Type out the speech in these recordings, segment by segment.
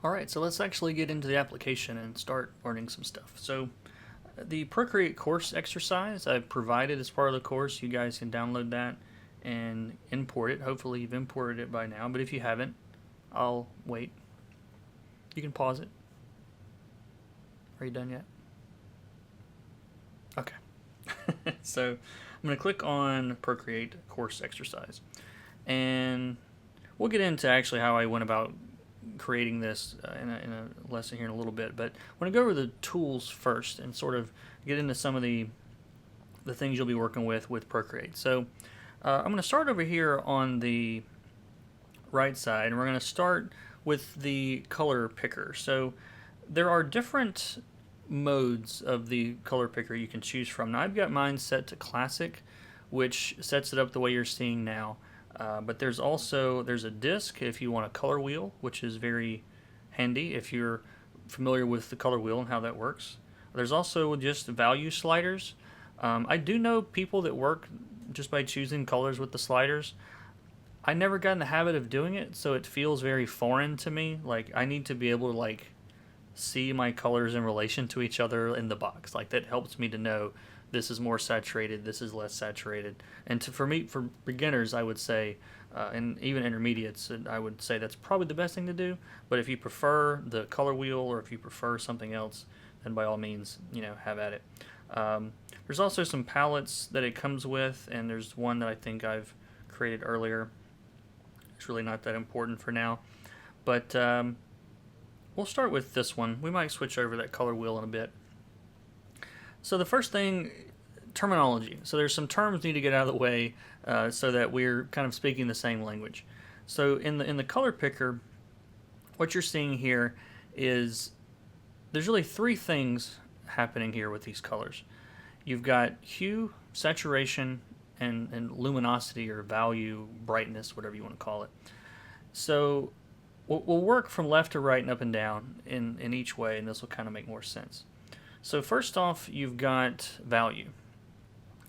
Alright, so let's actually get into the application and start learning some stuff. So the Procreate course exercise I've provided as part of the course. You guys can download that and import it. Hopefully you've imported it by now, but if you haven't, I'll wait. You can pause it. Are you done yet? Okay. So I'm going to click on Procreate course exercise, and we'll get into actually how I went about creating this in a lesson here in a little bit. But I want to go over the tools first and sort of get into some of the things you'll be working with Procreate. So I'm going to start over here on the right side, and we're going to start with the color picker. So there are different modes of the color picker you can choose from. Now I've got mine set to classic, which sets it up the way you're seeing now. But there's a disc if you want a color wheel, which is very handy if you're familiar with the color wheel and how that works. There's also just value sliders. I do know people that work just by choosing colors with the sliders. I never got in the habit of doing it, so it feels very foreign to me. Like, I need to be able to see my colors in relation to each other in the box. Like, that helps me to know this is more saturated, this is less saturated. And for beginners, I would say, and even intermediates, I would say that's probably the best thing to do. But if you prefer the color wheel, or if you prefer something else, then by all means, have at it. There's also some palettes that it comes with, and there's one that I think I've created earlier. It's really not that important for now, but we'll start with this one. We might switch over that color wheel in a bit. So the first thing, terminology. So there's some terms need to get out of the way so that we're kind of speaking the same language. So in the color picker, what you're seeing here is there's really three things happening here with these colors. You've got hue, saturation, and luminosity, or value, brightness, whatever you want to call it. So we'll work from left to right and up and down in each way, and this will kind of make more sense. So first off, you've got value.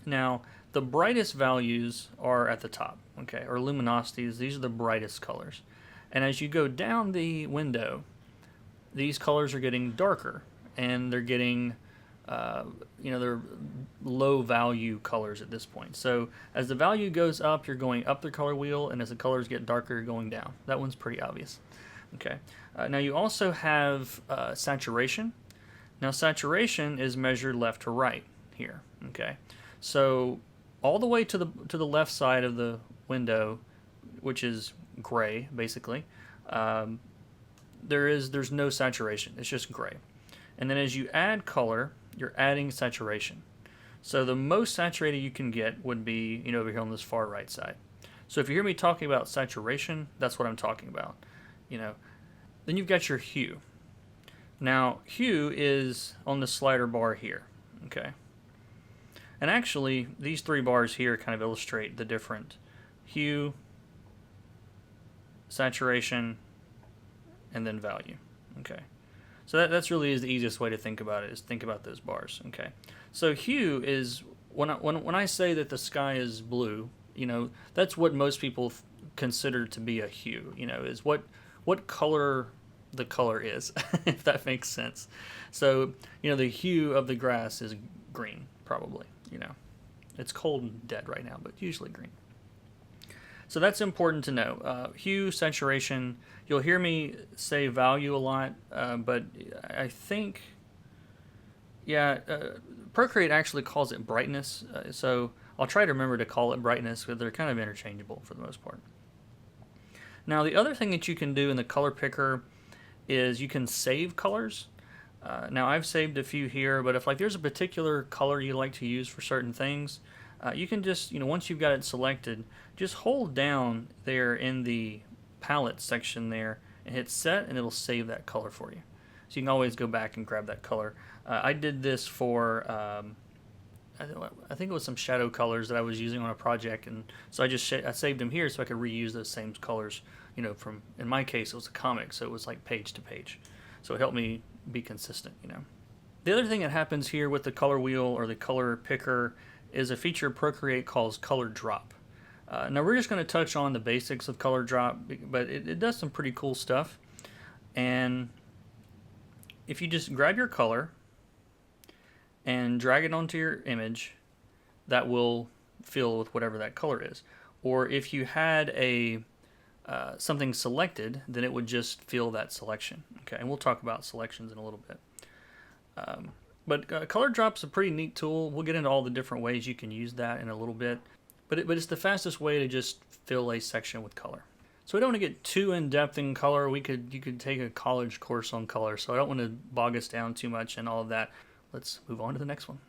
Now, the brightest values are at the top, okay, or luminosities. These are the brightest colors. And as you go down the window, these colors are getting darker, and they're getting, they're low value colors at this point. So as the value goes up, you're going up the color wheel, and as the colors get darker, you're going down. That one's pretty obvious. Okay. Now you also have saturation. Now saturation is measured left to right here. Okay. So all the way to the left side of the window, which is gray basically, there's no saturation. It's just gray. And then as you add color, you're adding saturation. So the most saturated you can get would be, over here on this far right side. So if you hear me talking about saturation, that's what I'm talking about. Then you've got your hue. Now, hue is on the slider bar here, okay? And actually, these three bars here kind of illustrate the different hue, saturation, and then value, okay? So that's really is the easiest way to think about it, is think about those bars, okay? So hue is, when I say that the sky is blue, that's what most people consider to be a hue, is what color the color is, if that makes sense. So, the hue of the grass is green, probably, It's cold and dead right now, but usually green. So that's important to know. Hue, saturation, you'll hear me say value a lot, but I think, Procreate actually calls it brightness, so I'll try to remember to call it brightness, because they're kind of interchangeable for the most part. Now, the other thing that you can do in the color picker is you can save colors. Now, I've saved a few here, but if there's a particular color you like to use for certain things, you can just, once you've got it selected, just hold down there in the palette section there and hit set, and it'll save that color for you. So you can always go back and grab that color. I did this for, I think it was some shadow colors that I was using on a project, and so I saved them here so I could reuse those same colors, from, in my case, it was a comic, so it was like page to page. So it helped me be consistent, The other thing that happens here with the color wheel or the color picker is a feature Procreate calls color drop. Now we're just going to touch on the basics of color drop, but it does some pretty cool stuff. And if you just grab your color and drag it onto your image, that will fill with whatever that color is. Or if you had a something selected, then it would just fill that selection. Okay, and we'll talk about selections in a little bit. But Color Drop's a pretty neat tool. We'll get into all the different ways you can use that in a little bit. But it's the fastest way to just fill a section with color. So we don't want to get too in-depth in color. You could take a college course on color, so I don't want to bog us down too much and all of that. Let's move on to the next one.